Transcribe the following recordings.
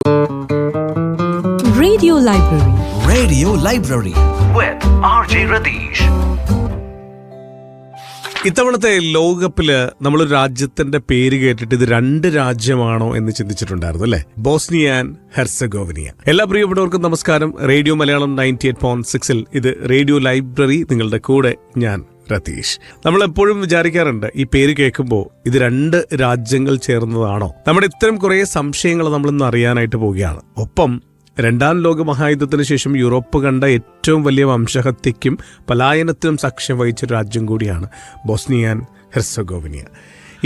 Radio Library. Radio Library with RJ Radish. ഇത്തവണത്തെ ലോകകപ്പില് നമ്മളൊരു രാജ്യത്തിന്റെ പേര് കേട്ടിട്ട് ഇത് രണ്ട് രാജ്യമാണോ എന്ന് ചിന്തിച്ചിട്ടുണ്ടായിരുന്നു അല്ലെ? Bosnia and Herzegovina. എല്ലാ പ്രിയപ്പെട്ടവർക്കും നമസ്കാരം. റേഡിയോ മലയാളം 98.6 ഇത് റേഡിയോ ലൈബ്രറി, നിങ്ങളുടെ കൂടെ ഞാൻ രതീഷ്. നമ്മൾ എപ്പോഴും വിചാരിക്കാറുണ്ട് ഈ പേര് കേൾക്കുമ്പോൾ ഇത് രണ്ട് രാജ്യങ്ങൾ ചേർന്നതാണോ? നമ്മുടെ ഇത്തരം കുറെ സംശയങ്ങൾ നമ്മളിന്ന് അറിയാനായിട്ട് പോവുകയാണ്. ഒപ്പം രണ്ടാം ലോക മഹായുദ്ധത്തിന് ശേഷം യൂറോപ്പ് കണ്ട ഏറ്റവും വലിയ വംശഹത്യയ്ക്കും പലായനത്തിനും സാക്ഷ്യം വഹിച്ച രാജ്യം കൂടിയാണ് ബോസ്നിയ ആൻഡ് ഹെർസഗോവിനിയ.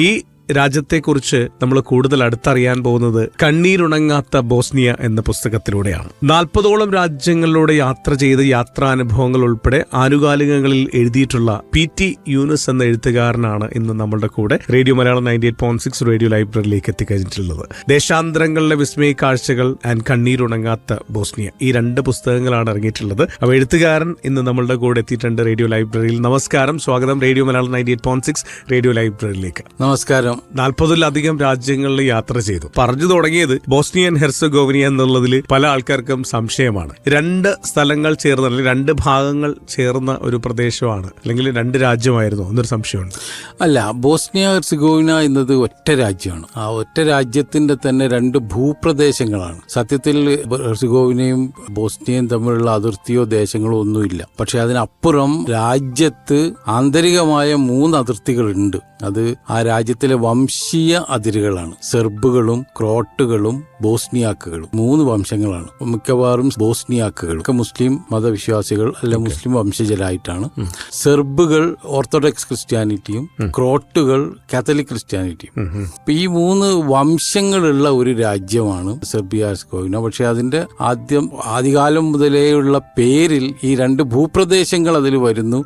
ഈ രാജ്യത്തെക്കുറിച്ച് നമ്മൾ കൂടുതൽ അടുത്തറിയാൻ പോകുന്നത് കണ്ണീരുണങ്ങാത്ത ബോസ്നിയ എന്ന പുസ്തകത്തിലൂടെയാണ്. 40ഓളം രാജ്യങ്ങളിലൂടെ യാത്ര ചെയ്ത് യാത്രാനുഭവങ്ങൾ ഉൾപ്പെടെ ആനുകാലികങ്ങളിൽ എഴുതിയിട്ടുള്ള PT യൂനുസ് എന്ന എഴുത്തുകാരനാണ് ഇന്ന് നമ്മളുടെ കൂടെ റേഡിയോ മലയാളം 98.6 റേഡിയോ ലൈബ്രറിയിലേക്ക് എത്തിക്കഴിഞ്ഞിട്ടുള്ളത്. ദേശാന്തരങ്ങളിലെ വിസ്മയ കാഴ്ചകൾ ആൻഡ് കണ്ണീരുണങ്ങാത്ത ബോസ്നിയ, ഈ രണ്ട് പുസ്തകങ്ങളാണ് ഇറങ്ങിയിട്ടുള്ളത്. അപ്പൊ എഴുത്തുകാരൻ ഇന്ന് നമ്മളുടെ കൂടെ എത്തിയിട്ടുണ്ട് റേഡിയോ ലൈബ്രറിയിൽ. നമസ്കാരം, സ്വാഗതം റേഡിയോ മലയാളം 98.6 റേഡിയോ ലൈബ്രറിയിലേക്ക്. നമസ്കാരം. 40-ലധികം രാജ്യങ്ങളിൽ യാത്ര ചെയ്തു. പറഞ്ഞു തുടങ്ങിയത് ബോസ്നിയ ആൻഡ് ഹെർസഗോവിനിയ എന്നുള്ളതിൽ പല ആൾക്കാർക്കും സംശയമാണ്. രണ്ട് സ്ഥലങ്ങൾ ചേർന്ന അല്ലെങ്കിൽ രണ്ട് ഭാഗങ്ങൾ ചേർന്ന ഒരു പ്രദേശമാണ്, അല്ലെങ്കിൽ രണ്ട് രാജ്യമായിരുന്നു എന്നൊരു സംശയമുണ്ട്. അല്ല, ബോസ്നിയ ഹെർസഗോവിന എന്നത് ഒറ്റ രാജ്യമാണ്. ആ ഒറ്റ രാജ്യത്തിന്റെ തന്നെ രണ്ട് ഭൂപ്രദേശങ്ങളാണ്. സത്യത്തിൽ ഹെർസഗോവിനയും ബോസ്നിയയും തമ്മിലുള്ള അതിർത്തിയോ ദേശങ്ങളോ ഒന്നുമില്ല. പക്ഷെ അതിനപ്പുറം രാജ്യത്ത് ആന്തരികമായ 3 അതിർത്തികളുണ്ട്. അത് ആ രാജ്യത്തിലെ വംശീയ അതിരുകളാണ്. സെർബുകളും ക്രോട്ടുകളും ബോസ്നിയാക്കുകളും 3 വംശങ്ങളാണ്. മിക്കവാറും ബോസ്നിയാക്കുകൾ മുസ്ലിം മതവിശ്വാസികൾ അല്ല മുസ്ലിം വംശജരായിട്ടാണ്. സെർബുകൾ ഓർത്തഡോക്സ് ക്രിസ്ത്യാനിറ്റിയും ക്രോട്ടുകൾ കാത്തലിക് ക്രിസ്ത്യാനിറ്റിയും. ഈ 3 വംശങ്ങളുള്ള ഒരു രാജ്യമാണ് സെർബിയ ഹെർസഗോവിന. പക്ഷെ അതിന്റെ ആദ്യകാലം മുതലേയുള്ള പേരിൽ ഈ 2 ഭൂപ്രദേശങ്ങൾ അതിൽ വരുന്നു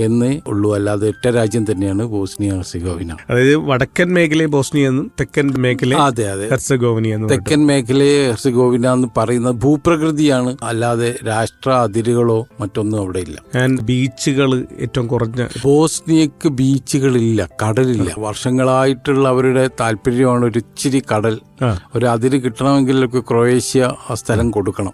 എന്നേ ഉള്ളൂ. അല്ലാതെ ഒറ്റ രാജ്യം തന്നെയാണ് ബോസ്നിയ ഹെർസഗോവിന. അതായത് വടക്കൻ മേഖലയെ ബോസ്നിയ എന്നും തെക്കൻ മേഖലയെ ഹെർസഗോവിനിയ എന്നും. തെക്കൻ മേഖലയെ ഹെർസഗോവിന എന്ന് പറയുന്നത് ഭൂപ്രകൃതിയാണ്, അല്ലാതെ രാഷ്ട്ര അതിരുകളോ മറ്റൊന്നും അവിടെ ഇല്ല. ബീച്ചുകൾ ഏറ്റവും കുറഞ്ഞ. ബോസ്നിയക്ക് ബീച്ചുകളില്ല, കടലില്ല. വർഷങ്ങളായിട്ടുള്ള അവരുടെ താല്പര്യമാണ് ഒരു ഇച്ചിരി കടൽ. ഒരു അതിര് കിട്ടണമെങ്കിലൊക്കെ ക്രൊയേഷ്യ ആ സ്ഥലം കൊടുക്കണം.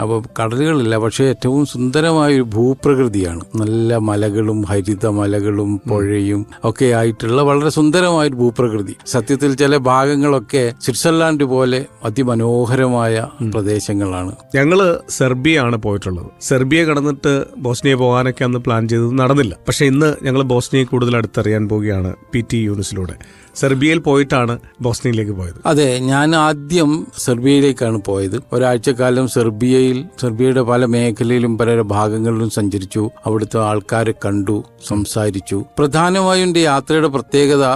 അപ്പോൾ കടലുകളില്ല. പക്ഷേ ഏറ്റവും സുന്ദരമായ ഒരു ഭൂപ്രകൃതിയാണ്. നല്ല മലകളും ഹരിത മലകളും പുഴയും ഒക്കെ ആയിട്ടുള്ള വളരെ സുന്ദരമായൊരു ഭൂപ്രകൃതി. സത്യത്തിൽ ചില ഭാഗങ്ങളൊക്കെ സ്വിറ്റ്സർലാൻഡ് പോലെ അതിമനോഹരമായ പ്രദേശങ്ങളാണ്. ഞങ്ങള് സെർബിയാണ് പോയിട്ടുള്ളത്. സെർബിയ കടന്നിട്ട് ബോസ്നിയ പോകാനൊക്കെ അന്ന് പ്ലാൻ ചെയ്തത് നടന്നില്ല. പക്ഷെ ഇന്ന് ഞങ്ങൾ ബോസ്നിയയെ കൂടുതൽ അടുത്തറിയാൻ പോവുകയാണ് PT യൂനുസിലൂടെ. സെർബിയയിൽ പോയിട്ടാണ് ബോസ്നിയയിലേക്ക് പോയത്. അതെ, ഞാൻ ആദ്യം സെർബിയയിലേക്കാണ് പോയത്. ഒരാഴ്ചക്കാലം സെർബിയയുടെ പല മേഖലയിലും പല ഭാഗങ്ങളിലും സഞ്ചരിച്ചു. അവിടുത്തെ ആൾക്കാരെ കണ്ടു, സംസാരിച്ചു. പ്രധാനമായും എന്റെ യാത്രയുടെ പ്രത്യേകത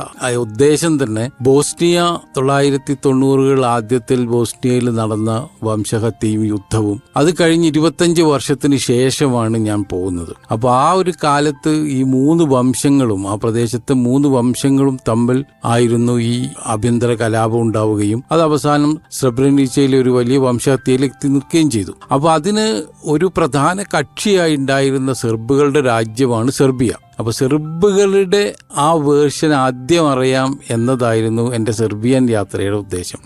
ഉദ്ദേശം തന്നെ ബോസ്നിയ 1990 ആദ്യത്തിൽ ബോസ്നിയയിൽ നടന്ന വംശഹത്യയും യുദ്ധവും അത് കഴിഞ്ഞ് 25 വർഷത്തിന് ശേഷമാണ് ഞാൻ പോകുന്നത്. അപ്പൊ ആ ഒരു കാലത്ത് ഈ 3 വംശങ്ങളും ആ പ്രദേശത്തെ 3 വംശങ്ങളും തമ്മിൽ ആയിരുന്നു ഈ ആഭ്യന്തര കലാപം ഉണ്ടാവുകയും അത് അവസാനം സ്രെബ്രനിച്ചയിലെ ഒരു വലിയ വംശഹത്യയിൽ എത്തി നിൽക്കുകയും ചെയ്തു. അപ്പൊ അതിന് ഒരു പ്രധാന കക്ഷിയായി ഉണ്ടായിരുന്ന സെർബുകളുടെ രാജ്യമാണ് സെർബിയ. അപ്പൊ സെർബുകളുടെ ആ വേർഷൻ ആദ്യം അറിയാം എന്നതായിരുന്നു എന്റെ സെർബിയൻ യാത്രയുടെ ഉദ്ദേശം.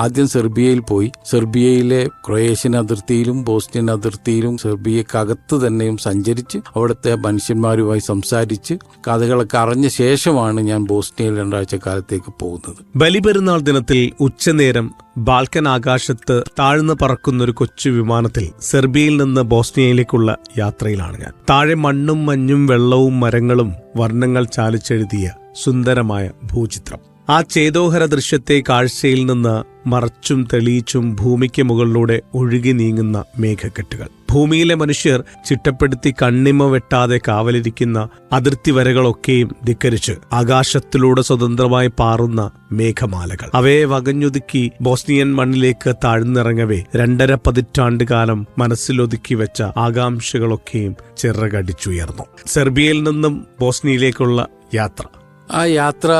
ആദ്യം സെർബിയയിൽ പോയി. സെർബിയയിലെ ക്രൊയേഷ്യൻ അതിർത്തിയിലും ബോസ്നിയൻ അതിർത്തിയിലും സെർബിയക്കകത്ത് തന്നെയും സഞ്ചരിച്ച് അവിടുത്തെ മനുഷ്യന്മാരുമായി സംസാരിച്ച് കഥകളൊക്കെ അറിഞ്ഞ ശേഷമാണ് ഞാൻ ബോസ്നിയയിൽ 2 ആഴ്ചക്കാലത്തേക്ക് പോകുന്നത്. ബലിപെരുന്നാൾ ദിനത്തിൽ ഉച്ചനേരം ബാൽക്കൻ ആകാശത്ത് താഴ്ന്നു പറക്കുന്ന ഒരു കൊച്ചു വിമാനത്തിൽ സെർബിയയിൽ നിന്ന് ബോസ്നിയയിലേക്കുള്ള യാത്രയിലാണ് ഞാൻ. താഴെ മണ്ണും മഞ്ഞും വെള്ളവും മരങ്ങളും വർണ്ണങ്ങൾ ചാലിച്ചെഴുതിയ സുന്ദരമായ ഭൂചിത്രം. ആ ചേതോഹര ദൃശ്യത്തെ കാഴ്ചയിൽ നിന്ന് മറച്ചും തെളിയിച്ചും ഭൂമിക്ക് മുകളിലൂടെ ഒഴുകി നീങ്ങുന്ന മേഘക്കെട്ടുകൾ. ഭൂമിയിലെ മനുഷ്യർ ചിട്ടപ്പെടുത്തി കണ്ണിമ വെട്ടാതെ കാവലിരിക്കുന്ന അതിർത്തി വരകളൊക്കെയും ധിക്കരിച്ച് ആകാശത്തിലൂടെ സ്വതന്ത്രമായി പാറുന്ന മേഘമാലകൾ. അവയെ വകഞ്ഞൊതുക്കി ബോസ്നിയൻ മണ്ണിലേക്ക് താഴ്ന്നിറങ്ങവേ 2.5 പതിറ്റാണ്ട് കാലം മനസ്സിലൊതുക്കി വെച്ച ആകാംക്ഷകളൊക്കെയും ചിറകടിച്ചുയർന്നു. സെർബിയയിൽ നിന്നും ബോസ്നിയയിലേക്കുള്ള യാത്ര. ആ യാത്ര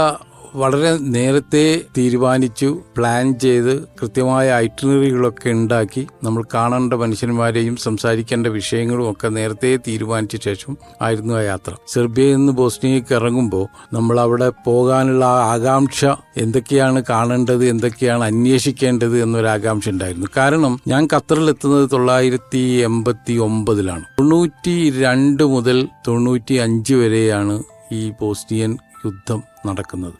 വളരെ നേരത്തെ തീരുമാനിച്ചു, പ്ലാൻ ചെയ്ത് കൃത്യമായ ഐറ്റിനറികളൊക്കെ ഉണ്ടാക്കി നമ്മൾ കാണേണ്ട മനുഷ്യന്മാരെയും സംസാരിക്കേണ്ട വിഷയങ്ങളും ഒക്കെ നേരത്തെ തീരുമാനിച്ച ശേഷം ആയിരുന്നു ആ യാത്ര. സെർബിയയിൽ നിന്ന് ബോസ്നിയയ്ക്ക് ഇറങ്ങുമ്പോൾ നമ്മൾ അവിടെ പോകാനുള്ള ആകാംക്ഷ, എന്തൊക്കെയാണ് കാണേണ്ടത്, എന്തൊക്കെയാണ് അന്വേഷിക്കേണ്ടത് എന്നൊരു ആകാംക്ഷ ഉണ്ടായിരുന്നു. കാരണം ഞാൻ ഖത്തറിലെത്തുന്നത് 1989 92 മുതൽ 95 വരെയാണ് ഈ ബോസ്നിയൻ യുദ്ധം നടക്കുന്നത്.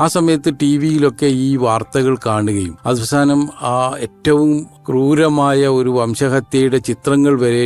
ആ സമയത്ത് ടി വിയിലൊക്കെ ഈ വാർത്തകൾ കാണുകയും അവസാനം ആ ഏറ്റവും ക്രൂരമായ ഒരു വംശഹത്യയുടെ ചിത്രങ്ങൾ വരെ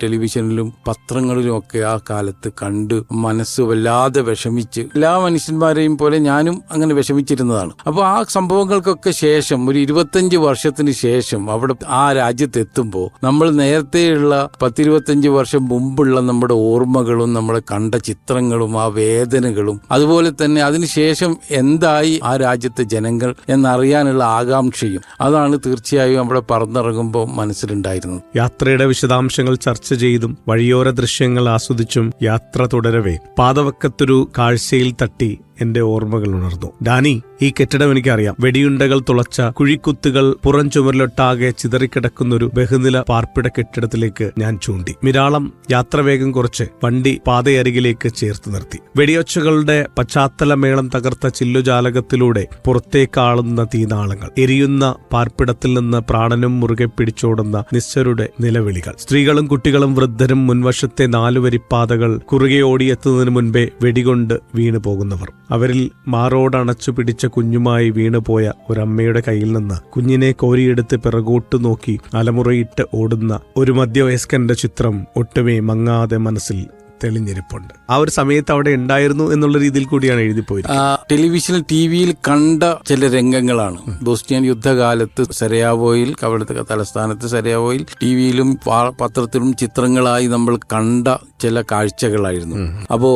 ടെലിവിഷനിലും പത്രങ്ങളിലും ഒക്കെ ആ കാലത്ത് കണ്ട് മനസ്സ് വല്ലാതെ വിഷമിച്ച്, എല്ലാ മനുഷ്യന്മാരെയും പോലെ ഞാനും അങ്ങനെ വിഷമിച്ചിരുന്നതാണ്. അപ്പോൾ ആ സംഭവങ്ങൾക്കൊക്കെ ശേഷം ഒരു 25 വർഷത്തിന് ശേഷം അവിടെ ആ രാജ്യത്തെത്തുമ്പോൾ നമ്മൾ നേരത്തെയുള്ള 10-25 വർഷം മുമ്പുള്ള നമ്മുടെ ഓർമ്മകളും നമ്മുടെ കണ്ട ചിത്രങ്ങളും ആ വേദനകളും അതുപോലെ തന്നെ അതിനുശേഷം എന്തായി ആ രാജ്യത്തെ ജനങ്ങൾ എന്നറിയാനുള്ള ആകാംക്ഷയും അതാണ് തീർച്ചയായും അവിടെ പറന്നിറങ്ങുമ്പോൾ മനസ്സിലുണ്ടായിരുന്നത്. യാത്രയുടെ വിശദാംശങ്ങൾ ചർച്ച ചെയ്തും വഴിയോര ദൃശ്യങ്ങൾ ആസ്വദിച്ചും യാത്ര തുടരവേ പാതവക്കത്തൊരു കാഴ്ചയിൽ തട്ടി എന്റെ ഓർമ്മകൾ ഉണർന്നു. ഡാനി, ഈ കെട്ടിടം എനിക്കറിയാം. വെടിയുണ്ടകൾ തുളച്ച കുഴിക്കുത്തുകൾ പുറം ചുമരിലൊട്ടാകെ ചിതറിക്കിടക്കുന്നൊരു ബഹുനില പാർപ്പിട കെട്ടിടത്തിലേക്ക് ഞാൻ ചൂണ്ടി. മിരാളം യാത്രവേഗം കുറച്ച് വണ്ടി പാതയരികിലേക്ക് ചേർത്ത് നിർത്തി. വെടിയൊച്ചകളുടെ പശ്ചാത്തലമേളം തകർത്ത ചില്ലുജാലകത്തിലൂടെ പുറത്തേക്കാളുന്ന തീനാളങ്ങൾ, എരിയുന്ന പാർപ്പിടത്തിൽ നിന്ന് പ്രാണനും മുറുകെ പിടിച്ചോടുന്ന നിസ്സരുടെ നിലവിളികൾ, സ്ത്രീകളും കുട്ടികളും വൃദ്ധരും മുൻവശത്തെ 4 വരിപ്പാതകൾ കുറുകെ ഓടിയെത്തുന്നതിന് മുൻപേ വെടികൊണ്ട് വീണു പോകുന്നവർ, അവരിൽ മാറോടണച്ചു പിടിച്ച കുഞ്ഞുമായി വീണുപോയ ഒരമ്മയുടെ കയ്യിൽ നിന്ന് കുഞ്ഞിനെ കോരിയെടുത്ത് പിറകോട്ടു നോക്കി അലമുറയിട്ട് ഓടുന്ന ഒരു മധ്യവയസ്കന്റെ ചിത്രം ഒട്ടുമേ മങ്ങാതെ മനസ്സിൽ തെളിഞ്ഞിരിപ്പുണ്ട്. ആ ഒരു സമയത്ത് അവിടെ ഉണ്ടായിരുന്നു എന്നുള്ള രീതിയിൽ കൂടിയാണ് എഴുതിപ്പോയത്. ടെലിവിഷനിൽ ടിവിയിൽ കണ്ട ചില രംഗങ്ങളാണ്. ബോസ്നിയൻ യുദ്ധകാലത്ത് സരയാവോയിൽ, അവിടുത്തെ തലസ്ഥാനത്ത് സരയാവോയിൽ ടിവിയിലും പത്രത്തിലും ചിത്രങ്ങളായി നമ്മൾ കണ്ട ചില കാഴ്ചകളായിരുന്നു. അപ്പോ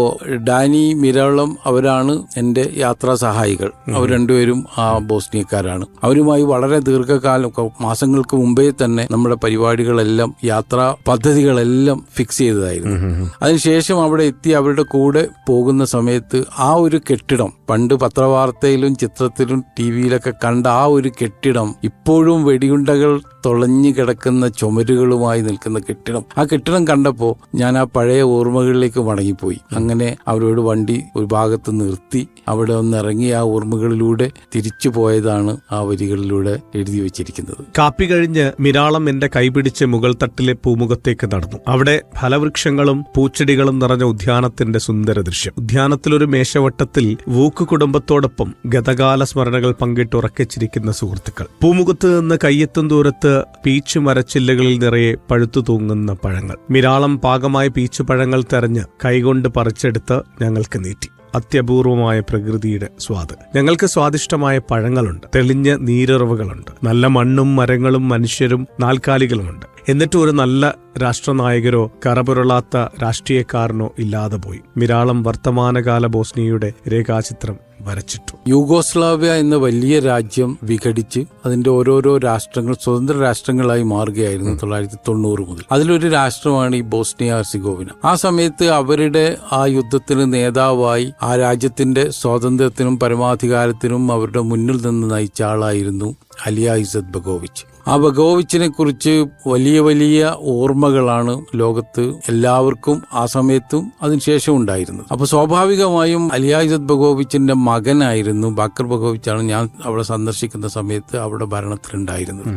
ഡാനി, മിരാളം അവരാണ് എന്റെ യാത്രാ സഹായികൾ. അവർ രണ്ടുപേരും ആ ബോസ്നിയക്കാരാണ്. അവരുമായി വളരെ ദീർഘകാലം, മാസങ്ങൾക്ക് മുമ്പേ തന്നെ നമ്മുടെ പരിപാടികളെല്ലാം, യാത്രാ പദ്ധതികളെല്ലാം ഫിക്സ് ചെയ്തതായിരുന്നു. അതിനുശേഷം അവിടെ എത്തി അവരുടെ കൂടെ പോകുന്ന സമയത്ത് ആ ഒരു കെട്ടിടം, പണ്ട് പത്രവാർത്തയിലും ചിത്രത്തിലും ടിവിയിലൊക്കെ കണ്ട ആ ഒരു കെട്ടിടം, ഇപ്പോഴും വെടിയുണ്ടകൾ തുളഞ്ഞു കിടക്കുന്ന ചുമരുകളുമായി നിൽക്കുന്ന കെട്ടിടം, ആ കെട്ടിടം കണ്ടപ്പോൾ ഞാൻ ആ പഴയ ഓർമ്മകളിലേക്ക് മടങ്ങിപ്പോയി. അങ്ങനെ അവരോട് വണ്ടി ഒരു ഭാഗത്ത് നിർത്തി അവിടെ ഒന്നിറങ്ങി ആ ഓർമ്മകളിലൂടെ തിരിച്ചു പോയതാണ് ആ വരികളിലൂടെ എഴുതി വെച്ചിരിക്കുന്നത്. കാപ്പി കഴിഞ്ഞ് മിരാളം എന്റെ കൈപിടിച്ച് മുകൾ തട്ടിലെ പൂമുഖത്തേക്ക് നടന്നു. അവിടെ ഫലവൃക്ഷങ്ങളും പൂച്ചെടികളും നിറഞ്ഞ ഉദ്യാനത്തിന്റെ സുന്ദര ദൃശ്യം. ഉദ്യാനത്തിലൊരു മേശവട്ടത്തിൽ വൂക്ക് കുടുംബത്തോടൊപ്പം ഗതകാല സ്മരണകൾ പങ്കിട്ടുറക്കിച്ചിരിക്കുന്ന സുഹൃത്തുക്കൾ. പൂമുഖത്ത് നിന്ന് കയ്യെത്തും ദൂരത്ത് പീച്ചു മരച്ചില്ലകളിൽ നിറയെ പഴുത്തു തൂങ്ങുന്ന പഴങ്ങൾ. മിരാളം പാകമായ പീച്ചു പഴങ്ങൾ തെരഞ്ഞ് കൈകൊണ്ട് പറിച്ചെടുത്ത് ഞങ്ങൾക്ക് നീട്ടി. അത്യപൂർവമായ പ്രകൃതിയുടെ സ്വാദ്. ഞങ്ങൾക്ക് സ്വാദിഷ്ടമായ പഴങ്ങളുണ്ട്, തെളിഞ്ഞ നീരുറവുകളുണ്ട്, നല്ല മണ്ണും മരങ്ങളും മനുഷ്യരും നാൽക്കാലികളുമുണ്ട്. എന്നിട്ടും ഒരു നല്ല രാഷ്ട്രനായകരോ കറപുരളാത്ത രാഷ്ട്രീയക്കാരനോ ഇല്ലാതെ പോയി. മിരാളം വർത്തമാനകാല ബോസ്നിയയുടെ രേഖാചിത്രം വരച്ചിട്ടു. യൂഗോസ്ലാവ്യ എന്ന വലിയ രാജ്യം വിഘടിച്ച് അതിന്റെ ഓരോരോ രാഷ്ട്രങ്ങൾ സ്വതന്ത്ര രാഷ്ട്രങ്ങളായി മാറുകയായിരുന്നു 1990 മുതൽ. അതിലൊരു രാഷ്ട്രമാണ് ഈ ബോസ്നിയ ഹെർസിഗോവിന. ആ സമയത്ത് അവരുടെ ആ യുദ്ധത്തിന് നേതാവായി, ആ രാജ്യത്തിന്റെ സ്വാതന്ത്ര്യത്തിനും പരമാധികാരത്തിനും അവരുടെ മുന്നിൽ നിന്ന് നയിച്ച ആളായിരുന്നു അലിയ ഇസത് ബഗോവിച്ച്. ആ ബഗോവിച്ചിനെ കുറിച്ച് വലിയ വലിയ ഓർമ്മകളാണ് ലോകത്ത് എല്ലാവർക്കും ആ സമയത്തും അതിനുശേഷം ഉണ്ടായിരുന്നത്. അപ്പൊ സ്വാഭാവികമായും അലിയ ഇസത് ബഗോവിച്ചിന്റെ മകനായിരുന്നു ബാക്കർ ബഗോവിച്ചാണ് ഞാൻ അവിടെ സന്ദർശിക്കുന്ന സമയത്ത് അവിടെ ഭരണത്തിലുണ്ടായിരുന്നത്.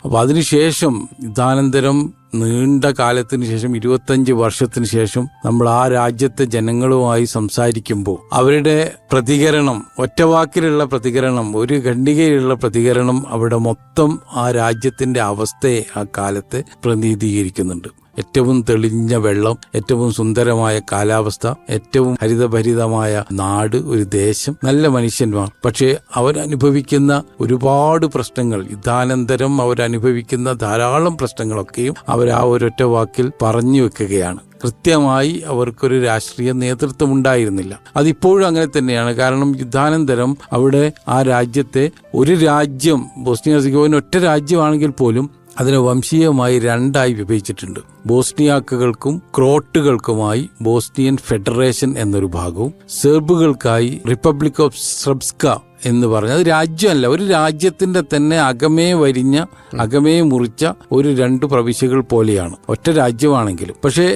അപ്പൊ അതിനുശേഷം യുദ്ധാനന്തരം നീണ്ട കാലത്തിന് ശേഷം 25 വർഷത്തിന് ശേഷം നമ്മൾ ആ രാജ്യത്തെ ജനങ്ങളുമായി സംസാരിക്കുമ്പോൾ അവരുടെ പ്രതികരണം, ഒറ്റവാക്കിലുള്ള പ്രതികരണം, ഒരു ഖണ്ഡികയിലുള്ള പ്രതികരണം അവിടെ മൊത്തം ആ രാജ്യത്തിന്റെ അവസ്ഥയെ ആ കാലത്തെ പ്രതിനിധീകരിക്കുന്നുണ്ട്. ഏറ്റവും തെളിഞ്ഞ വെള്ളം, ഏറ്റവും സുന്ദരമായ കാലാവസ്ഥ, ഏറ്റവും ഹരിതഭരിതമായ നാട്, ഒരു ദേശം, നല്ല മനുഷ്യന്മാർ. പക്ഷേ അവരനുഭവിക്കുന്ന ഒരുപാട് പ്രശ്നങ്ങൾ, യുദ്ധാനന്തരം അവരനുഭവിക്കുന്ന ധാരാളം പ്രശ്നങ്ങളൊക്കെയും അവർ ആ ഒരൊറ്റ വാക്കിൽ പറഞ്ഞു വെക്കുകയാണ്. കൃത്യമായി അവർക്കൊരു രാഷ്ട്രീയ നേതൃത്വം ഉണ്ടായിരുന്നില്ല. അതിപ്പോഴും അങ്ങനെ തന്നെയാണ്. കാരണം യുദ്ധാനന്തരം അവിടെ ആ രാജ്യത്തെ ഒരു രാജ്യം, ബോസ്നിയ ഹെർസിഗോവിന ഒറ്റ രാജ്യമാണെങ്കിൽ പോലും അതിനെ വംശീയമായി രണ്ടായി വിഭജിച്ചിട്ടുണ്ട്. ബോസ്നിയാക്കുകൾക്കും ക്രോട്ടുകൾക്കുമായി ബോസ്നിയൻ ഫെഡറേഷൻ എന്നൊരു ഭാഗവും, സെർബുകൾക്കായി റിപ്പബ്ലിക് ഓഫ് സ്രബ്സ്ക എന്ന് പറഞ്ഞ അത് രാജ്യമല്ല, ഒരു രാജ്യത്തിന്റെ തന്നെ അകമേ വരിഞ്ഞ അകമേ മുറിച്ച ഒരു 2 പ്രവിശ്യകൾ പോലെയാണ്, ഒറ്റ രാജ്യമാണെങ്കിലും. പക്ഷേ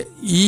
ഈ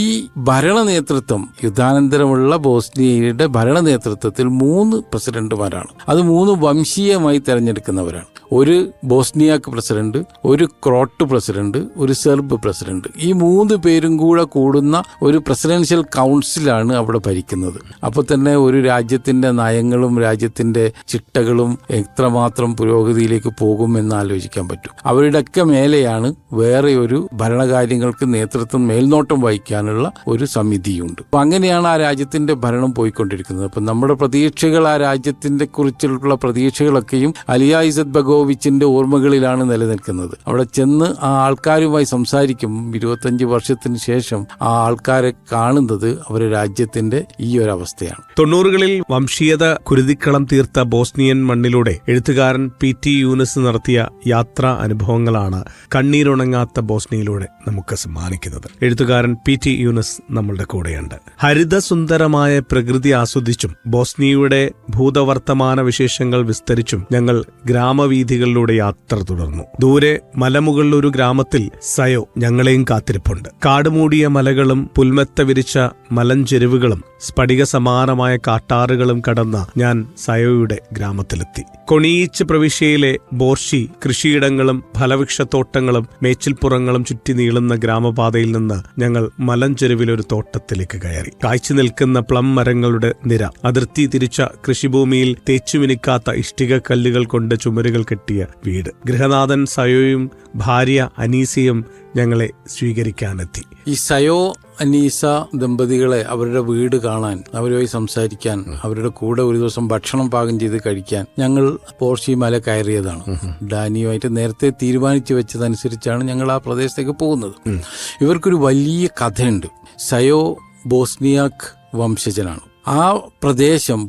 ഭരണ നേതൃത്വം യുദ്ധാനന്തരമുള്ള ബോസ്നിയയുടെ ഭരണ നേതൃത്വത്തിൽ 3 പ്രസിഡന്റുമാരാണ്. അത് 3 വംശീയമായി തെരഞ്ഞെടുക്കുന്നവരാണ്. ഒരു ബോസ്നിയാക്ക് പ്രസിഡന്റ്, ഒരു ക്രോട്ട് പ്രസിഡന്റ്, ഒരു സെർബ് പ്രസിഡന്റ്. ഈ 3 പേരും കൂടെ കൂടുന്ന ഒരു പ്രസിഡൻഷ്യൽ കൗൺസിലാണ് അവിടെ ഭരിക്കുന്നത്. അപ്പോൾ തന്നെ ഒരു രാജ്യത്തിന്റെ നയങ്ങളും രാജ്യത്തിന്റെ ചിട്ടകളും എത്രമാത്രം പുരോഗതിയിലേക്ക് പോകും എന്ന് ആലോചിക്കാൻ പറ്റും. അവരുടെയൊക്കെ മേലെയാണ് വേറെ ഒരു ഭരണകാര്യങ്ങൾക്ക് നേതൃത്വം മേൽനോട്ടം വഹിക്കാനുള്ള ഒരു സമിതിയുണ്ട്. അപ്പൊ അങ്ങനെയാണ് ആ രാജ്യത്തിന്റെ ഭരണം പോയിക്കൊണ്ടിരിക്കുന്നത്. അപ്പൊ നമ്മുടെ പ്രതീക്ഷകൾ, ആ രാജ്യത്തിന്റെ കുറിച്ചുള്ള പ്രതീക്ഷകളൊക്കെയും അലിയ ഇസത്ത് ബഗോവിച്ചിന്റെ ഓർമ്മകളിലാണ് നിലനിൽക്കുന്നത്. അവിടെ ചെന്ന് ആ ആൾക്കാരുമായി സംസാരിക്കും. 25 വർഷത്തിന് ശേഷം ആ ആൾക്കാരെ കാണുന്നത് അവരുടെ രാജ്യത്തിന്റെ ഈ ഒരു അവസ്ഥയാണ്. 90കളിൽ വംശീയത കുരുതിക്കളം തീർത്ത ബോസ്നിയൻ മണ്ണിലൂടെ എഴുത്തുകാരൻ PT യൂനസ് നടത്തിയ യാത്രാ അനുഭവങ്ങളാണ് കണ്ണീരുണങ്ങാത്ത ബോസ്നിയയിലൂടെ നമുക്ക് സമ്മാനിക്കുന്നത്. എഴുത്തുകാരൻ PT യൂനസ് നമ്മളുടെ കൂടെയുണ്ട്. ഹരിതസുന്ദരമായ പ്രകൃതി ആസ്വദിച്ചും ബോസ്നിയയുടെ ഭൂതവർത്തമാന വിശേഷങ്ങൾ വിസ്തരിച്ചും ഞങ്ങൾ ഗ്രാമവീഥികളിലൂടെ യാത്ര തുടർന്നു. ദൂരെ മലമുകളിലൊരു ഗ്രാമത്തിൽ സയോ ഞങ്ങളെയും കാത്തിരിപ്പുണ്ട്. കാടുമൂടിയ മലകളും പുൽമെത്ത വിരിച്ച മലഞ്ചെരുവുകളും സ്ഫടിക സമാനമായ കാട്ടാറുകളും കടന്ന ഞാൻ സയോയുടെ ഗ്രാമത്തിലെത്തി. കൊണീച്ച് പ്രവിശ്യയിലെ ബോർഷി കൃഷിയിടങ്ങളും ഫലവൃക്ഷത്തോട്ടങ്ങളും മേച്ചിൽപ്പുറങ്ങളും ചുറ്റി നീളുന്ന ഗ്രാമപാതയിൽ നിന്ന് ഞങ്ങൾ മലഞ്ചെരുവിലൊരു തോട്ടത്തിലേക്ക് കയറി. കായ്ച്ചു നിൽക്കുന്ന പ്ലം മരങ്ങളുടെ നിര, അതിർത്തി തിരിച്ച കൃഷിഭൂമിയിൽ തേച്ചുമിനിക്കാത്ത ഇഷ്ടിക കല്ലുകൾ കൊണ്ട് ചുമരുകൾ കെട്ടിയ വീട്. ഗൃഹനാഥൻ സയോയും ഭാര്യ അനീസയും ഞങ്ങളെ സ്വീകരിക്കാനെത്തി. ഈ സയോ അനീസ ദമ്പതികളെ അവരുടെ വീട് കാണാൻ, അവരുമായി സംസാരിക്കാൻ, അവരുടെ കൂടെ ഒരു ദിവസം ഭക്ഷണം പാകം ചെയ്ത് കഴിക്കാൻ ഞങ്ങൾ പോർഷി മല കയറിയതാണ്. ഡാനിയുമായിട്ട് നേരത്തെ തീരുമാനിച്ചു വെച്ചതനുസരിച്ചാണ് ഞങ്ങൾ ആ പ്രദേശത്തേക്ക് പോകുന്നത്. ഇവർക്കൊരു വലിയ കഥയുണ്ട്. സയോ ബോസ്നിയാക്ക് വംശജനാണ്. ആ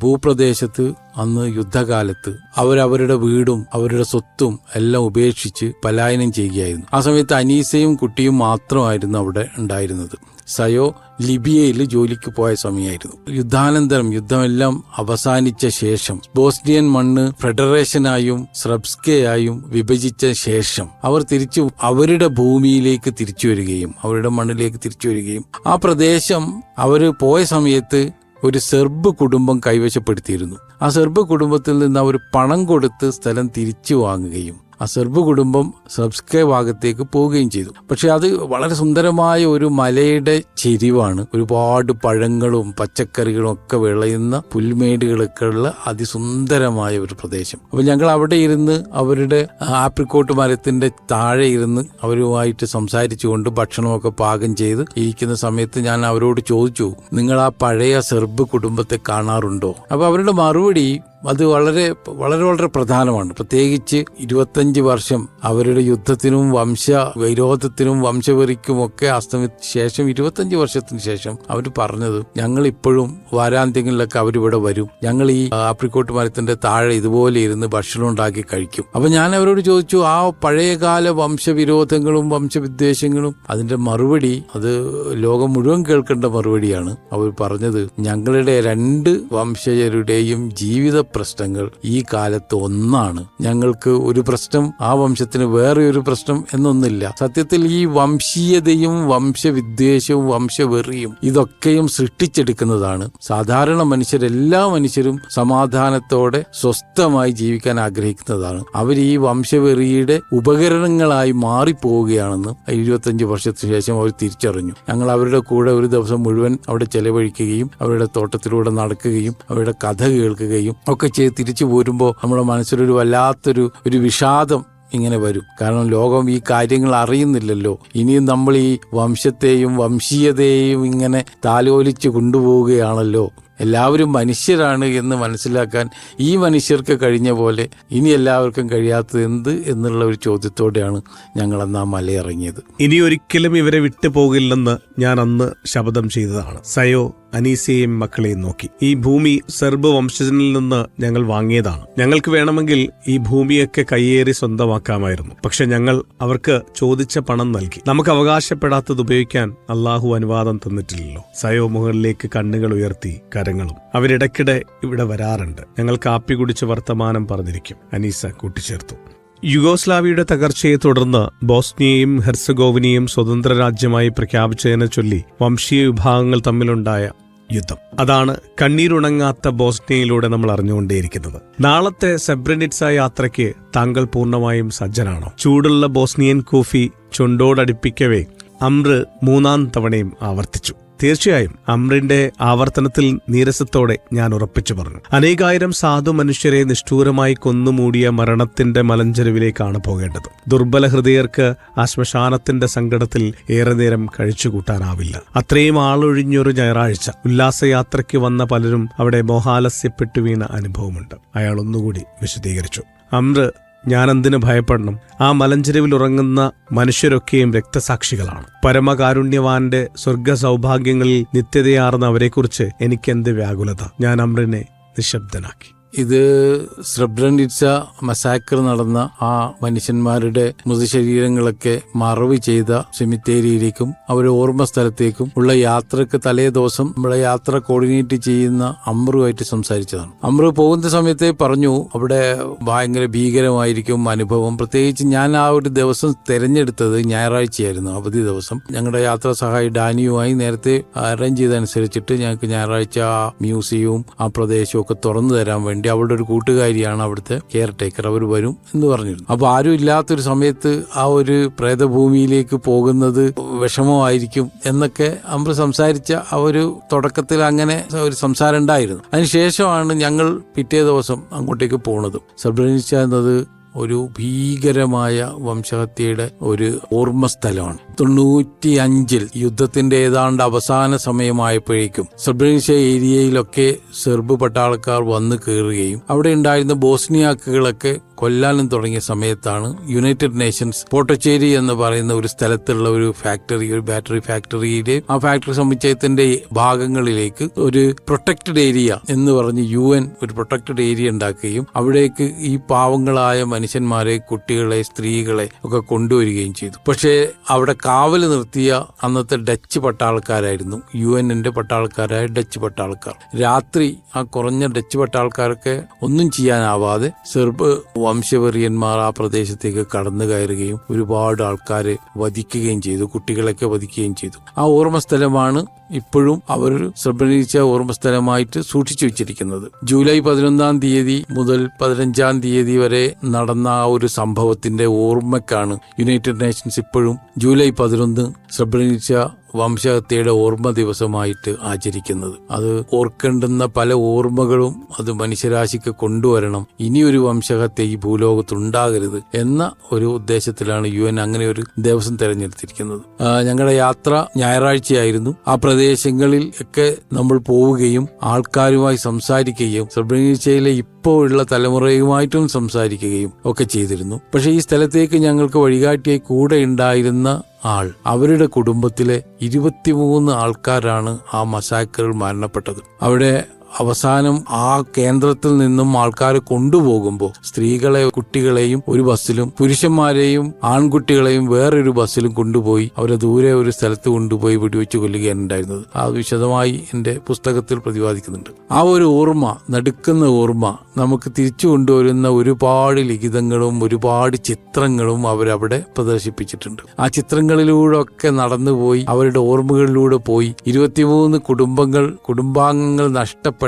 ഭൂപ്രദേശത്ത് അന്ന് യുദ്ധകാലത്ത് അവരവരുടെ വീടും അവരുടെ സ്വത്തും എല്ലാം ഉപേക്ഷിച്ച് പലായനം ചെയ്യുകയായിരുന്നു. ആ സമയത്ത് അനീസയും കുട്ടിയും മാത്രമായിരുന്നു അവിടെ ഉണ്ടായിരുന്നത്. സയോ ലിബിയയിൽ ജോലിക്ക് പോയ സമയമായിരുന്നു. യുദ്ധാനന്തരം യുദ്ധമെല്ലാം അവസാനിച്ച ശേഷം ബോസ്നിയൻ മണ്ണ് ഫെഡറേഷനായും സ്രബ്സ്കയായും വിഭജിച്ച ശേഷം അവർ തിരിച്ചു അവരുടെ ഭൂമിയിലേക്ക് തിരിച്ചു വരികയും അവരുടെ മണ്ണിലേക്ക് തിരിച്ചു വരികയും ആ പ്രദേശം അവർ പോയ സമയത്ത് ഒരു സെർബ് കുടുംബം കൈവശപ്പെടുത്തിയിരുന്നു. ആ സെർബ് കുടുംബത്തിൽ നിന്ന് അവർ പണം കൊടുത്ത് സ്ഥലം തിരിച്ചു വാങ്ങുകയും ആ സെർബ് കുടുംബം സ്രബ്സ്ക ഭാഗത്തേക്ക് പോവുകയും ചെയ്തു. പക്ഷെ അത് വളരെ സുന്ദരമായ ഒരു മലയുടെ ചെരിവാണ്. ഒരുപാട് പഴങ്ങളും പച്ചക്കറികളും ഒക്കെ വിളയുന്ന പുൽമേടുകളൊക്കെ ഉള്ള അതിസുന്ദരമായ ഒരു പ്രദേശം. അപ്പൊ ഞങ്ങൾ അവിടെ ഇരുന്ന് അവരുടെ ആപ്രിക്കോട്ട് മരത്തിന്റെ താഴെ ഇരുന്ന് അവരുമായിട്ട് സംസാരിച്ചുകൊണ്ട് ഭക്ഷണമൊക്കെ പാകം ചെയ്ത് ഇരിക്കുന്ന സമയത്ത് ഞാൻ അവരോട് ചോദിച്ചു, നിങ്ങൾ ആ പഴയ സെർബ് കുടുംബത്തെ കാണാറുണ്ടോ? അപ്പൊ അവരുടെ മറുപടി അത് വളരെ വളരെ വളരെ പ്രധാനമാണ്. പ്രത്യേകിച്ച് 25 വർഷം അവരുടെ യുദ്ധത്തിനും വംശവിരോധത്തിനും വംശവെറിക്കുമൊക്കെ അസ്തമിച്ച ശേഷം 25 വർഷത്തിന് ശേഷം അവർ പറഞ്ഞത്, ഞങ്ങൾ ഇപ്പോഴും വാരാന്ത്യങ്ങളിലൊക്കെ അവരിവിടെ വരും, ഞങ്ങൾ ഈ ആപ്രിക്കോട്ട് മരത്തിന്റെ താഴെ ഇതുപോലെ ഇരുന്ന് ഭക്ഷണം ഉണ്ടാക്കി കഴിക്കും. അപ്പൊ ഞാൻ അവരോട് ചോദിച്ചു, ആ പഴയകാല വംശവിരോധങ്ങളും വംശവിദ്വേഷങ്ങളും അതിന്റെ മറുപടി അത് ലോകം മുഴുവൻ കേൾക്കേണ്ട മറുപടിയാണ്. അവർ പറഞ്ഞത്, ഞങ്ങളുടെ 2 വംശജരുടെയും ജീവിത പ്രശ്നങ്ങൾ ഈ കാലത്ത് ഒന്നാണ്. ഞങ്ങൾക്ക് ഒരു പ്രശ്നം, ആ വംശത്തിന് വേറെ ഒരു പ്രശ്നം എന്നൊന്നില്ല. സത്യത്തിൽ ഈ വംശീയതയും വംശവിദ്വേഷവും വംശവെറിയും ഇതൊക്കെയും സൃഷ്ടിച്ചെടുക്കുന്നതാണ്. സാധാരണ എല്ലാ മനുഷ്യരും സമാധാനത്തോടെ സ്വസ്ഥമായി ജീവിക്കാൻ ആഗ്രഹിക്കുന്നതാണ്. അവർ ഈ വംശവെറിയുടെ ഉപകരണങ്ങളായി മാറിപ്പോവുകയാണെന്ന് 25 വർഷത്തിന് ശേഷം അവർ തിരിച്ചറിഞ്ഞു. ഞങ്ങൾ അവരുടെ കൂടെ ഒരു ദിവസം മുഴുവൻ അവിടെ ചെലവഴിക്കുകയും അവരുടെ തോട്ടത്തിലൂടെ നടക്കുകയും അവരുടെ കഥ കേൾക്കുകയും ഒക്കെ ചെയ്ത് തിരിച്ചു പോരുമ്പോൾ നമ്മുടെ മനസ്സിലൊരു വല്ലാത്തൊരു വിഷാദം ഇങ്ങനെ വരും. കാരണം ലോകം ഈ കാര്യങ്ങൾ അറിയുന്നില്ലല്ലോ. ഇനിയും നമ്മൾ ഈ വംശത്തെയും വംശീയതയെയും ഇങ്ങനെ താലോലിച്ച് കൊണ്ടുപോവുകയാണല്ലോ എല്ലാവരും മനുഷ്യരാണ് എന്ന് മനസ്സിലാക്കാൻ ഈ മനുഷ്യർക്ക് കഴിഞ്ഞ പോലെ ഇനി എല്ലാവർക്കും കഴിയാത്തത് എന്ത് എന്നുള്ള ഒരു ചോദ്യത്തോടെയാണ് ഞങ്ങൾ അന്ന് ആ മലയിറങ്ങിയത്. ഇനി ഒരിക്കലും ഇവരെ വിട്ടുപോകില്ലെന്ന് ഞാൻ അന്ന് ശപഥം ചെയ്തതാണ്. സയോ അനീസയെയും മക്കളെയും നോക്കി. ഈ ഭൂമി സെർബ് വംശജനിൽ നിന്ന് ഞങ്ങൾ വാങ്ങിയതാണ്. ഞങ്ങൾക്ക് വേണമെങ്കിൽ ഈ ഭൂമിയൊക്കെ കയ്യേറി സ്വന്തമാക്കാമായിരുന്നു. പക്ഷെ ഞങ്ങൾ അവർക്ക് ചോദിച്ച പണം നൽകി. നമുക്ക് അവകാശപ്പെടാത്തത് ഉപയോഗിക്കാൻ അള്ളാഹു അനുവാദം തന്നിട്ടില്ലല്ലോ. സയോ മുകളിലേക്ക് കണ്ണുകൾ ഉയർത്തി കരങ്ങളും. അവരിടയ്ക്കിടെ ഇവിടെ വരാറുണ്ട്. ഞങ്ങൾ കാപ്പി കുടിച്ച് വർത്തമാനം പറഞ്ഞിരിക്കും, അനീസ കൂട്ടിച്ചേർത്തു. യുഗോസ്ലാവിയയുടെ തകർച്ചയെ തുടർന്ന് ബോസ്നിയയും ഹെർസഗോവിനിയും സ്വതന്ത്ര രാജ്യമായി പ്രഖ്യാപിച്ചതിനെ ചൊല്ലി വംശീയ വിഭാഗങ്ങൾ തമ്മിലുണ്ടായ യുദ്ധം. അതാണ് കണ്ണീരുണങ്ങാത്ത ബോസ്നിയയിലൂടെ നമ്മൾ അറിഞ്ഞുകൊണ്ടേയിരിക്കുന്നത്. നാളത്തെ സെബ്രനിറ്റ്സ യാത്രയ്ക്ക് താങ്കൾ പൂർണ്ണമായും സജ്ജനാണോ? ചൂടുള്ള ബോസ്നിയൻ കോഫി ചുണ്ടോടടുപ്പിക്കവേ അമ്ര 3-ാം തവണയും ആവർത്തിച്ചു. തീർച്ചയായും അമ്രിന്റെ ആവർത്തനത്തിൽ നീരസത്തോടെ ഞാൻ ഉറപ്പിച്ചു പറഞ്ഞു. അനേകായിരം സാധു മനുഷ്യരെ നിഷ്ഠൂരമായി കൊന്നുമൂടിയ മരണത്തിന്റെ മലഞ്ചെരുവിലേക്കാണ് പോകേണ്ടത്. ദുർബല ഹൃദയർക്ക് ആ ശ്മശാനത്തിന്റെ സങ്കടത്തിൽ ഏറെ നേരം കഴിച്ചുകൂട്ടാനാവില്ല. അത്രയും ആളൊഴിഞ്ഞൊരു ഞായറാഴ്ച ഉല്ലാസയാത്രയ്ക്ക് വന്ന പലരും അവിടെ മോഹാലസ്യപ്പെട്ടു വീണ അനുഭവമുണ്ട്. അയാൾ ഒന്നുകൂടി വിശദീകരിച്ചു. അമ്ര, ഞാനെന്തിനു ഭയപ്പെടണം? ആ മലഞ്ചെരുവിൽ ഉറങ്ങുന്ന മനുഷ്യരൊക്കെയും രക്തസാക്ഷികളാണ്. പരമകാരുണ്യവാന്റെ സ്വർഗ സൗഭാഗ്യങ്ങളിൽ നിത്യതയാർന്ന അവരെക്കുറിച്ച് എനിക്കെന്ത് വ്യാകുലത. ഞാൻ അമ്രിനെ നിശബ്ദനാക്കി. ഇത് സ്രെബ്രനിറ്റ്സ മസാക്കർ നടന്ന ആ മനുഷ്യന്മാരുടെ മൃതശരീരങ്ങളൊക്കെ മറവ് ചെയ്ത സെമിത്തേരിയിലേക്കും അവരുടെ ഓർമ്മ സ്ഥലത്തേക്കും ഉള്ള യാത്രക്ക് തലേ ദിവസം നമ്മുടെ യാത്ര കോർഡിനേറ്റ് ചെയ്യുന്ന അമ്രുമായിട്ട് സംസാരിച്ചതാണ്. അമ്രു പോകുന്ന സമയത്തെ പറഞ്ഞു അവിടെ ഭയങ്കര ഭീകരമായിരിക്കും അനുഭവം. പ്രത്യേകിച്ച് ഞാൻ ആ ഒരു ദിവസം തെരഞ്ഞെടുത്തത് ഞായറാഴ്ചയായിരുന്നു, അവധി ദിവസം. ഞങ്ങളുടെ യാത്രാ സഹായി ഡാനിയുമായി നേരത്തെ അറേഞ്ച് ചെയ്തനുസരിച്ചിട്ട് ഞങ്ങൾക്ക് ഞായറാഴ്ച ആ മ്യൂസിയവും ആ പ്രദേശവും ഒക്കെ തുറന്നു തരാൻ വേണ്ടി അവളുടെ ഒരു കൂട്ടുകാരിയാണ് അവിടുത്തെ കെയർ ടേക്കർ, അവർ വരും എന്ന് പറഞ്ഞിരുന്നു. അപ്പൊ ആരും ഇല്ലാത്തൊരു സമയത്ത് ആ ഒരു പ്രേതഭൂമിയിലേക്ക് പോകുന്നത് വിഷമമായിരിക്കും എന്നൊക്കെ അമ്ര സംസാരിച്ച ആ ഒരു തുടക്കത്തിൽ അങ്ങനെ ഒരു സംസാരം ഉണ്ടായിരുന്നു. അതിനുശേഷമാണ് ഞങ്ങൾ പിറ്റേ ദിവസം അങ്ങോട്ടേക്ക് പോണത്. സെബ്രനിറ്റ്സ എന്നത് ഒരു ഭീകരമായ വംശഹത്യയുടെ ഒരു ഓർമ്മ സ്ഥലമാണ്. 95 യുദ്ധത്തിന്റെ ഏതാണ്ട് അവസാന സമയമായപ്പോഴേക്കും സെബ്രനിറ്റ്സ ഏരിയയിലൊക്കെ സെർബ് പട്ടാളക്കാർ വന്നു കയറുകയും അവിടെ ഉണ്ടായിരുന്ന ബോസ്നിയാക്കുകളൊക്കെ കൊല്ലാനും തുടങ്ങിയ സമയത്താണ് യുണൈറ്റഡ് നേഷൻസ് പോട്ടച്ചേരി എന്ന് പറയുന്ന ഒരു സ്ഥലത്തുള്ള ഒരു ഫാക്ടറി, ഒരു ബാറ്ററി ഫാക്ടറിയിലെ ആ ഫാക്ടറി സമുച്ചയത്തിന്റെ ഭാഗങ്ങളിലേക്ക് ഒരു പ്രൊട്ടക്റ്റഡ് ഏരിയ എന്ന് പറഞ്ഞ് UN ഒരു പ്രൊട്ടക്റ്റഡ് ഏരിയ ഉണ്ടാക്കുകയും അവിടേക്ക് ഈ പാവങ്ങളായ മനുഷ്യന്മാരെ, കുട്ടികളെ, സ്ത്രീകളെ ഒക്കെ കൊണ്ടുവരികയും ചെയ്തു. പക്ഷേ അവിടെ കാവല് നിർത്തിയ അന്നത്തെ ഡച്ച് പട്ടാളക്കാരായിരുന്നു, UNന്റെ പട്ടാളക്കാരായ ഡച്ച് പട്ടാളക്കാർ. രാത്രി ആ കുറഞ്ഞ ഡച്ച് പട്ടാളക്കാർക്ക് ഒന്നും ചെയ്യാനാവാതെ സെർബ് വംശവെറിയന്മാർ ആ പ്രദേശത്തേക്ക് കടന്നു കയറുകയും ഒരുപാട് ആൾക്കാരെ വധിക്കുകയും ചെയ്തു, കുട്ടികളൊക്കെ വധിക്കുകയും ചെയ്തു. ആ ഓർമ്മ സ്ഥലമാണ് ഇപ്പോഴും അവർ സെബ്രനിറ്റ്സ ഓർമ്മ സ്ഥലമായിട്ട് സൂക്ഷിച്ചു വെച്ചിരിക്കുന്നത്. ജൂലൈ 11-ാം തീയതി മുതൽ 15-ാം തീയതി വരെ നടന്ന ആ ഒരു സംഭവത്തിന്റെ ഓർമ്മക്കാണ് യുണൈറ്റഡ് നേഷൻസ് ഇപ്പോഴും ജൂലൈ 11 സെബ്രനിറ്റ്സ വംശഹത്യയുടെ ഓർമ്മ ദിവസമായിട്ട് ആചരിക്കുന്നത്. അത് ഓർക്കേണ്ടുന്ന പല ഓർമ്മകളും അത് മനുഷ്യരാശിക്ക് കൊണ്ടുവരണം. ഇനിയൊരു വംശഹത്യ ഈ ഭൂലോകത്തുണ്ടാകരുത് എന്ന ഒരു ഉദ്ദേശത്തിലാണ് UN അങ്ങനെ ഒരു ദിവസം തെരഞ്ഞെടുത്തിരിക്കുന്നത്. ഞങ്ങളുടെ യാത്ര ഞായറാഴ്ചയായിരുന്നു. ആ പ്രദേശങ്ങളിൽ ഒക്കെ നമ്മൾ പോവുകയും ആൾക്കാരുമായി സംസാരിക്കുകയും സെബ്രനിറ്റ്സയിലെ ഇപ്പോൾ ഉള്ള തലമുറയുമായിട്ടും സംസാരിക്കുകയും ഒക്കെ ചെയ്തിരുന്നു. പക്ഷെ ഈ സ്ഥലത്തേക്ക് ഞങ്ങൾക്ക് വഴികാട്ടിയായി കൂടെ ഉണ്ടായിരുന്ന ആൾ, അവരുടെ കുടുംബത്തിലെ 23 ആൾക്കാരാണ് ആ മസാക്കറിൽ മരണപ്പെട്ടത്. അവിടെ അവസാനം ആ കേന്ദ്രത്തിൽ നിന്നും ആൾക്കാരെ കൊണ്ടുപോകുമ്പോൾ സ്ത്രീകളെ, കുട്ടികളെയും ഒരു ബസ്സിലും പുരുഷന്മാരെയും ആൺകുട്ടികളെയും വേറൊരു ബസ്സിലും കൊണ്ടുപോയി അവരെ ദൂരെ ഒരു സ്ഥലത്ത് കൊണ്ടുപോയി വെടിവെച്ച് കൊല്ലുകയാണ് ഉണ്ടായിരുന്നത്. അത് വിശദമായി എന്റെ പുസ്തകത്തിൽ പ്രതിപാദിക്കുന്നുണ്ട്. ആ ഒരു ഓർമ്മ, നടുക്കുന്ന ഓർമ്മ നമുക്ക് തിരിച്ചു കൊണ്ടുവരുന്ന ഒരുപാട് ലിഖിതങ്ങളും ഒരുപാട് ചിത്രങ്ങളും അവരവിടെ പ്രദർശിപ്പിച്ചിട്ടുണ്ട്. ആ ചിത്രങ്ങളിലൂടെ ഒക്കെ നടന്നുപോയി അവരുടെ ഓർമ്മകളിലൂടെ പോയി 23 കുടുംബാംഗങ്ങൾ നഷ്ടപ്പെട്ട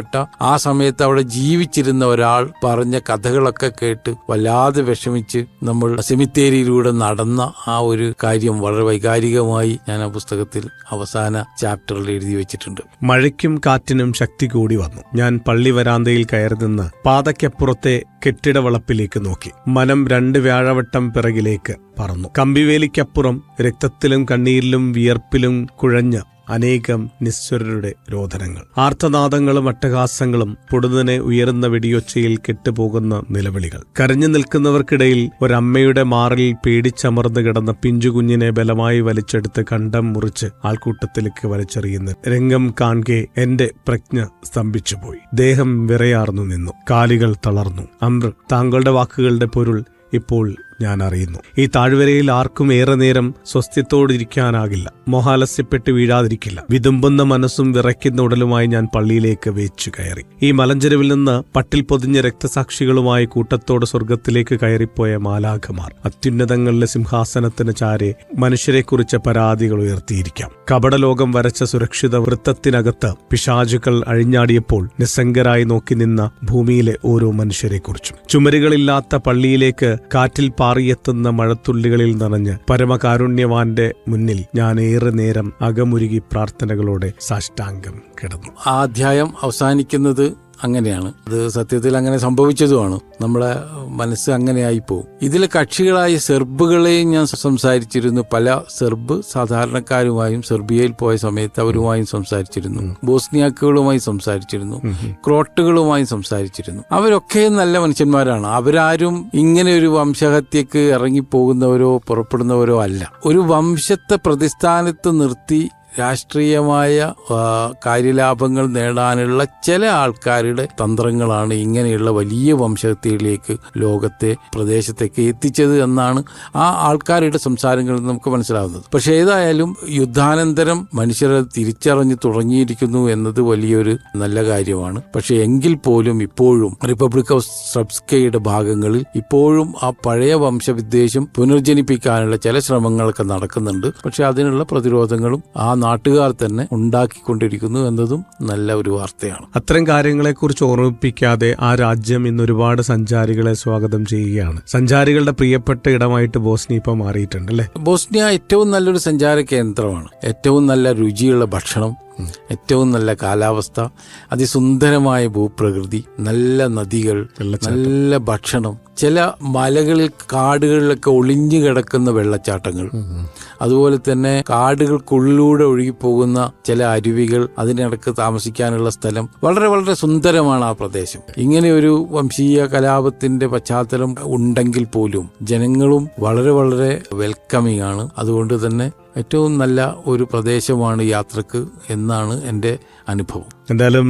ആ സമയത്ത് അവിടെ ജീവിച്ചിരുന്ന ഒരാൾ പറഞ്ഞ കഥകളൊക്കെ കേട്ട് വല്ലാതെ വിഷമിച്ച് നമ്മൾ സെമിത്തേരിയിലൂടെ നടന്ന ആ ഒരു കാര്യം വളരെ വൈകാരികമായി ഞാൻ ആ പുസ്തകത്തിൽ അവസാന ചാപ്റ്ററിൽ എഴുതി വെച്ചിട്ടുണ്ട്. മഴയ്ക്കും കാറ്റിനും ശക്തി കൂടി വന്നു. ഞാൻ പള്ളി വരാന്തയിൽ കയറി നിന്ന് പാതയ്ക്കപ്പുറത്തെ കെട്ടിടവളപ്പിലേക്ക് നോക്കി. മനം 2 വ്യാഴവട്ടം പിറകിലേക്ക് പറന്നു. കമ്പിവേലിക്കപ്പുറം രക്തത്തിലും കണ്ണീരിലും വിയർപ്പിലും കുഴഞ്ഞ അനേകം നിസ്വരരുടെ രോദനങ്ങൾ, ആർത്തനാദങ്ങളും അട്ടഹാസങ്ങളും, പൊടുന്നനെ ഉയരുന്ന വെടിയൊച്ചയിൽ കെട്ടുപോകുന്ന നിലവിളികൾ, കരഞ്ഞു നിൽക്കുന്നവർക്കിടയിൽ ഒരമ്മയുടെ മാറിൽ പേടിച്ചമർന്നു കിടന്ന പിഞ്ചുകുഞ്ഞിനെ ബലമായി വലിച്ചെടുത്ത് കണ്ടം മുറിച്ച് ആൾക്കൂട്ടത്തിലേക്ക് വലിച്ചെറിയുന്ന രംഗം കാണെ എന്റെ പ്രജ്ഞ സ്തംഭിച്ചുപോയി. ദേഹം വിറയാർന്നു നിന്നു, കാലുകൾ തളർന്നു. അമ്ര, താങ്കളുടെ വാക്കുകളുടെ പൊരുൾ ഇപ്പോൾ ഞാൻ അറിയുന്നു. ഈ താഴ്വരയിൽ ആർക്കും ഏറെ നേരം സ്വസ്ഥത്തോടിരിക്കാനാകില്ല. മോഹാലസ്യപ്പെട്ട് വീഴാതിരിക്കില്ല. വിതുമ്പുന്ന മനസ്സും വിറയ്ക്കുന്ന ഉടലുമായി ഞാൻ പള്ളിയിലേക്ക് വേച്ചു കയറി. ഈ മലഞ്ചെരുവിൽ നിന്ന് പട്ടിൽ പൊതിഞ്ഞ രക്തസാക്ഷികളുമായി കൂട്ടത്തോടെ സ്വർഗത്തിലേക്ക് കയറിപ്പോയ മാലാഖമാർ അത്യുന്നതങ്ങളിലെ സിംഹാസനത്തിന് ചാരെ മനുഷ്യരെക്കുറിച്ച് പരാതികൾ ഉയർത്തിയിരിക്കാം. കപടലോകം വരച്ച സുരക്ഷിത വൃത്തത്തിനകത്ത് പിശാചുക്കൾ അഴിഞ്ഞാടിയപ്പോൾ നിസ്സംഗരായി നോക്കി നിന്ന ഭൂമിയിലെ ഓരോ മനുഷ്യരെക്കുറിച്ചും, ചുമരുകളില്ലാത്ത പള്ളിയിലേക്ക് കാറ്റിൽ പാറിയെത്തുന്ന മഴത്തുള്ളികളിൽ നനഞ്ഞ് പരമകാരുണ്യവാന്റെ മുന്നിൽ ഞാൻ ഏറെ നേരം അകമുരുകി പ്രാർത്ഥനകളോടെ സാഷ്ടാംഗം കിടന്നു. ആ അധ്യായം അവസാനിക്കുന്നത് അങ്ങനെയാണ്. അത് സത്യത്തിൽ അങ്ങനെ സംഭവിച്ചതുമാണ്. നമ്മുടെ മനസ്സ് അങ്ങനെയായി പോകും. ഇതിലെ കക്ഷികളായ സെർബുകളെയും ഞാൻ സംസാരിച്ചിരുന്നു. പല സെർബ് സാധാരണക്കാരുമായും സെർബിയയിൽ പോയ സമയത്ത് അവരുമായും സംസാരിച്ചിരുന്നു. ബോസ്നിയാക്കുകളുമായി സംസാരിച്ചിരുന്നു. ക്രോട്ടുകളുമായും സംസാരിച്ചിരുന്നു. അവരൊക്കെ നല്ല മനുഷ്യന്മാരാണ്. അവരാരും ഇങ്ങനെ ഒരു വംശഹത്യക്ക് ഇറങ്ങിപ്പോകുന്നവരോ പുറപ്പെടുന്നവരോ അല്ല. ഒരു വംശത്തെ പ്രതിസ്ഥാനത്ത് നിർത്തി രാഷ്ട്രീയമായ കാര്യലാഭങ്ങൾ നേടാനുള്ള ചില ആൾക്കാരുടെ തന്ത്രങ്ങളാണ് ഇങ്ങനെയുള്ള വലിയ വംശഹത്യയിലേക്ക് ലോകത്തെ പ്രദേശത്തേക്ക് എത്തിച്ചത് എന്നാണ് ആ ആൾക്കാരുടെ സംസാരങ്ങളിൽ നമുക്ക് മനസ്സിലാവുന്നത്. പക്ഷെ ഏതായാലും യുദ്ധാനന്തരം മനുഷ്യരെ തിരിച്ചറിഞ്ഞു തുടങ്ങിയിരിക്കുന്നു എന്നത് വലിയൊരു നല്ല കാര്യമാണ്. പക്ഷെ എങ്കിൽ പോലും ഇപ്പോഴും റിപ്പബ്ലിക് ഓഫ് സ്രബ്സ്കയുടെ ഭാഗങ്ങളിൽ ഇപ്പോഴും ആ പഴയ വംശവിദ്വേഷം പുനർജനിപ്പിക്കാനുള്ള ചില ശ്രമങ്ങളൊക്കെ നടക്കുന്നുണ്ട്. പക്ഷെ അതിനുള്ള പ്രതിരോധങ്ങളും ആ നാട്ടുകാർ തന്നെ ഉണ്ടാക്കിക്കൊണ്ടിരിക്കുന്നു എന്നതും നല്ല ഒരു വാർത്തയാണ്. അത്തരം കാര്യങ്ങളെക്കുറിച്ച് ഓർമ്മിപ്പിക്കാതെ ആ രാജ്യം ഇന്ന് ഒരുപാട് സഞ്ചാരികളെ സ്വാഗതം ചെയ്യുകയാണ്. സഞ്ചാരികളുടെ പ്രിയപ്പെട്ട ഇടമായിട്ട് ബോസ്നിയ ഇപ്പൊ മാറിയിട്ടുണ്ട് അല്ലേ? ബോസ്നിയ ഏറ്റവും നല്ലൊരു സഞ്ചാര കേന്ദ്രമാണ്. ഏറ്റവും നല്ല രുചിയുള്ള ഭക്ഷണം, ഏറ്റവും നല്ല കാലാവസ്ഥ, അതിസുന്ദരമായ ഭൂപ്രകൃതി, നല്ല നദികൾ, നല്ല ഭക്ഷണം, ചില മലകളിൽ കാടുകളിലൊക്കെ ഒളിഞ്ഞു കിടക്കുന്ന വെള്ളച്ചാട്ടങ്ങൾ, അതുപോലെ തന്നെ കാടുകൾക്കുള്ളിലൂടെ ഒഴുകിപ്പോകുന്ന ചില അരുവികൾ, അതിനിടക്ക് താമസിക്കാനുള്ള സ്ഥലം, വളരെ വളരെ സുന്ദരമാണ് ആ പ്രദേശം. ഇങ്ങനെ ഒരു വംശീയ കലാപത്തിന്റെ പശ്ചാത്തലം ഉണ്ടെങ്കിൽ പോലും ജനങ്ങളും വളരെ വളരെ വെൽക്കമിങ് ആണ്. അതുകൊണ്ട് തന്നെ ഏറ്റവും നല്ല ഒരു പ്രദേശമാണ് യാത്രക്ക് എന്നാണ് എൻ്റെ അനുഭവം. എന്തായാലും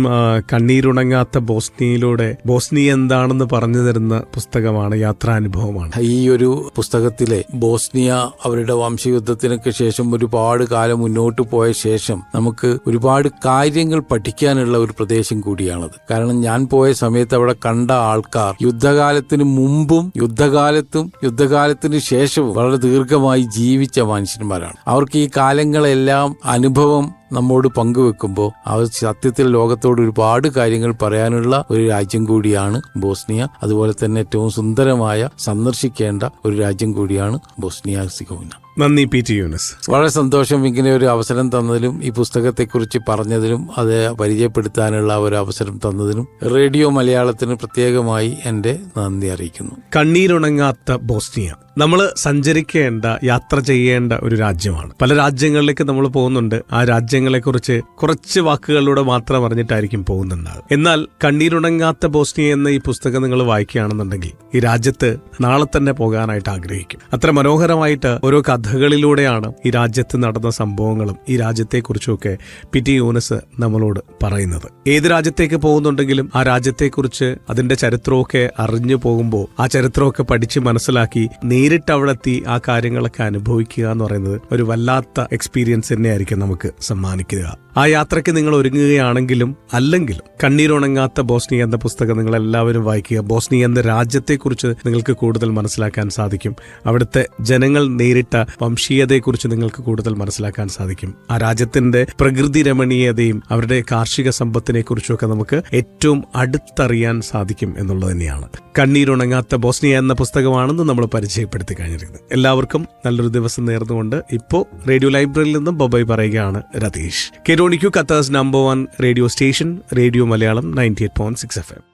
കണ്ണീരുണങ്ങാത്ത ബോസ്നിയയിലൂടെ ബോസ്നിയ എന്താണെന്ന് പറഞ്ഞു തരുന്ന പുസ്തകമാണ്, യാത്രാനുഭവമാണ്. ഈ ഒരു പുസ്തകത്തിലെ ബോസ്നിയ അവരുടെ വംശയുദ്ധത്തിനൊക്കെ ശേഷം ഒരുപാട് കാലം മുന്നോട്ട് പോയ ശേഷം നമുക്ക് ഒരുപാട് കാര്യങ്ങൾ പഠിക്കാനുള്ള ഒരു പ്രദേശം കൂടിയാണത്. കാരണം ഞാൻ പോയ സമയത്ത് അവിടെ കണ്ട ആൾക്കാർ യുദ്ധകാലത്തിന് മുമ്പും യുദ്ധകാലത്തും യുദ്ധകാലത്തിന് ശേഷവും വളരെ ദീർഘമായി ജീവിച്ച മനുഷ്യന്മാരാണ്. അവർക്ക് ഈ കാലങ്ങളെല്ലാം അനുഭവം നമ്മോട് പങ്കുവെക്കുമ്പോൾ അവർ സത്യത്തിൽ ലോകത്തോട് ഒരുപാട് കാര്യങ്ങൾ പറയാനുള്ള ഒരു രാജ്യം കൂടിയാണ് ബോസ്നിയ. അതുപോലെ തന്നെ ഏറ്റവും സുന്ദരമായ സന്ദർശിക്കേണ്ട ഒരു രാജ്യം കൂടിയാണ് ബോസ്നിയ ഹെർസഗോവിന. നന്ദി പി ടി യൂനസ്. വളരെ സന്തോഷം ഇങ്ങനെ ഒരു അവസരം തന്നതിലും ഈ പുസ്തകത്തെക്കുറിച്ച് പറഞ്ഞതിലും അത് പരിചയപ്പെടുത്താനുള്ള ഒരു അവസരം തന്നതിനും റേഡിയോ മലയാളത്തിന് പ്രത്യേകമായി എൻ്റെ നന്ദി അറിയിക്കുന്നു. കണ്ണീരുണങ്ങാത്ത ബോസ്നിയ നമ്മൾ സഞ്ചരിക്കേണ്ട, യാത്ര ചെയ്യേണ്ട ഒരു രാജ്യമാണ്. പല രാജ്യങ്ങളിലേക്ക് നമ്മൾ പോകുന്നുണ്ട്. ആ രാജ്യങ്ങളെക്കുറിച്ച് കുറച്ച് വാക്കുകളിലൂടെ മാത്രം അറിഞ്ഞിട്ടായിരിക്കും പോകുന്നുണ്ടാകും. എന്നാൽ കണ്ണീരുണങ്ങാത്ത ബോസ്നിയ എന്ന ഈ പുസ്തകം നിങ്ങൾ വായിക്കുകയാണെന്നുണ്ടെങ്കിൽ ഈ രാജ്യത്ത് നാളെ തന്നെ പോകാനായിട്ട് ആഗ്രഹിക്കും. അത്ര മനോഹരമായിട്ട് ഓരോ കഥകളിലൂടെയാണ് ഈ രാജ്യത്ത് നടന്ന സംഭവങ്ങളും ഈ രാജ്യത്തെക്കുറിച്ചുമൊക്കെ പി ടി യൂനസ് നമ്മളോട് പറയുന്നത്. ഏത് രാജ്യത്തേക്ക് പോകുന്നുണ്ടെങ്കിലും ആ രാജ്യത്തെക്കുറിച്ച് അതിന്റെ ചരിത്രമൊക്കെ അറിഞ്ഞു പോകുമ്പോൾ ആ ചരിത്രമൊക്കെ പഠിച്ച് മനസ്സിലാക്കി നേരിട്ട് അവിടെത്തി ആ കാര്യങ്ങളൊക്കെ അനുഭവിക്കുക എന്ന് പറയുന്നത് ഒരു വല്ലാത്ത എക്സ്പീരിയൻസ് തന്നെയായിരിക്കും നമുക്ക് സമ്മാനിക്കുക. ആ യാത്രയ്ക്ക് നിങ്ങൾ ഒരുങ്ങുകയാണെങ്കിലും അല്ലെങ്കിലും കണ്ണീരുണങ്ങാത്ത ബോസ്നിയ എന്ന പുസ്തകം നിങ്ങൾ എല്ലാവരും വായിക്കുക. ബോസ്നിയ എന്ന രാജ്യത്തെക്കുറിച്ച് നിങ്ങൾക്ക് കൂടുതൽ മനസ്സിലാക്കാൻ സാധിക്കും. അവിടുത്തെ ജനങ്ങൾ നേരിട്ട വംശീയതയെക്കുറിച്ച് നിങ്ങൾക്ക് കൂടുതൽ മനസ്സിലാക്കാൻ സാധിക്കും. ആ രാജ്യത്തിന്റെ പ്രകൃതി രമണീയതയും അവരുടെ കാർഷിക സമ്പത്തിനെ കുറിച്ചുമൊക്കെ നമുക്ക് ഏറ്റവും അടുത്തറിയാൻ സാധിക്കും എന്നുള്ളത് തന്നെയാണ്. കണ്ണീരുണങ്ങാത്ത ബോസ്നിയ എന്ന പുസ്തകമാണെന്ന് നമ്മൾ പരിചയപ്പെടുത്തി കഴിഞ്ഞിരിക്കുന്നത്. എല്ലാവർക്കും നല്ലൊരു ദിവസം നേർന്നുകൊണ്ട് ഇപ്പോൾ റേഡിയോ ലൈബ്രറിയിൽ നിന്നും ബൊബൈ പറയുകയാണ് രതീഷ്. കേട്ടോണിക്കൂ Qatar's number 1 radio station radio Malayalam 98.6 FM.